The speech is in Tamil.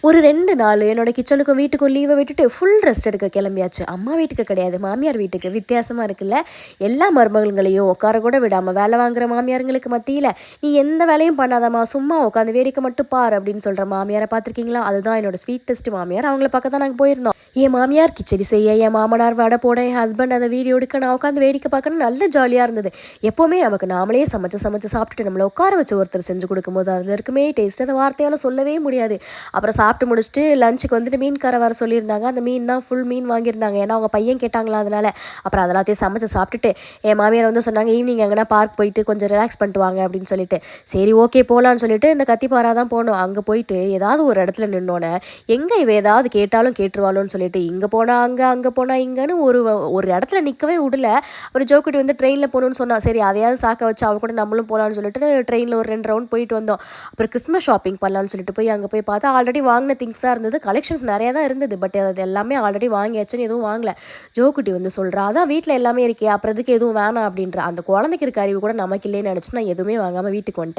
ஒரு 2 நாள் என்னோட கிச்சனுக்கும் வீட்டுக்கும் லீவை விட்டுட்டு ஃபுல் ரெஸ்ட் எடுக்க கிளம்பியாச்சு. அம்மா வீட்டுக்கு கிடையாது, மாமியார் வீட்டுக்கு. வித்தியாசமா இருக்குல்ல? எல்லா மருமகள்களையும் உட்கார கூட விடாம வேலை வாங்குற மாமியாருங்களுக்கு மத்தியில, "நீ எந்த வேலையும் பண்ணாதம்மா, சும்மா உட்காந்து வேடிக்கை மட்டும் பார்" அப்படின்னு சொல்ற மாமியார பார்த்துருக்கீங்களா? அதுதான் என்னோட ஸ்வீட்டஸ்ட் மாமியார். அவங்கள பார்க்க தான் நாங்க போயிருந்தோம். என் மாமியார் கிச்சடி செய்ய, என் மாமனார் வடை போட, என் ஹஸ்பண்ட் அதை வீடியோ எடுக்க, நான் உட்காந்து வேடிக்கை பார்க்கணும். நல்ல ஜாலியா இருந்தது. எப்பவுமே நமக்கு நாமளே சமைச்சு சமைச்சு சாப்பிட்டுட்டு நம்மள உட்கார வச்சு ஒருத்தர் செஞ்சு கொடுக்கும்போது அதில் இருக்குமே டேஸ்ட் அதை வார்த்தையால சொல்லவே முடியாது. அப்புறம் சாப்பிட்டு முடிச்சுட்டு லஞ்சுக்கு வந்துட்டு மீன்கார வர சொல்லியிருந்தாங்க. அந்த மீன் தான் ஃபுல் மீன் வாங்கியிருந்தாங்க. ஏன்னா அவங்க பையன் கேட்டாங்களா அதனால. அப்புறம் அதெல்லாத்தையும் சமைச்சு சாப்பிட்டுட்டு என் மாமியார் வந்து சொன்னாங்க, ஈவினிங் எங்கன்னா பார்க் போயிட்டு கொஞ்சம் ரிலாக்ஸ் பண்ணிட்டு வாங்க அப்படின்னு சொல்லிட்டு. சரி ஓகே போகலான்னு சொல்லிட்டு இந்த கத்திப்பாரா தான் போனோம். அங்கே போயிட்டு ஏதாவது ஒரு இடத்துல நின்னோன்னே எங்கே இவ ஏதாவது கேட்டாலும் கேட்டுருவாளோன்னு சொல்லிட்டு இங்கே போனால் அங்கே, அங்கே போனால் இங்கேன்னு ஒரு ஒரு இடத்துல நிற்கவே விடல. அப்புறம் ஜோக்குட்டி வந்து ட்ரெயினில் போகணுன்னு சொன்னா. சரி அதையாவது சாக்க வச்சு அவள் கூட நம்மளும் போகலான்னு சொல்லிட்டு ட்ரெயினில் ஒரு 2 ரவுண்ட் போயிட்டு வந்தோம். அப்புறம் கிறிஸ்மஸ் ஷாப்பிங் பண்ணலான்னு சொல்லிட்டு போய் அங்கே போய் பார்த்தா ஆல்ரெடி வாங்கின திங்ஸ் தான் இருந்தது. கலெக்ஷன்ஸ் நிறையா தான் இருந்தது. பட் அது எல்லாமே ஆல்ரெடி வாங்கியாச்சுன்னு எதுவும் வாங்கல. ஜோக்குட்டி வந்து சொல்கிறா, அதான் வீட்டில் எல்லாமே இருக்கே, அப்புறம் எதுக்கு எதுவும் வேணாம் அப்படின்ற. அந்த குழந்தைக்கு இருக்க அறிவு கூட நமக்கு இல்லைன்னு நினச்சி நான் எதுவுமே வாங்காமல் வீட்டுக்கு வந்துட்டேன்.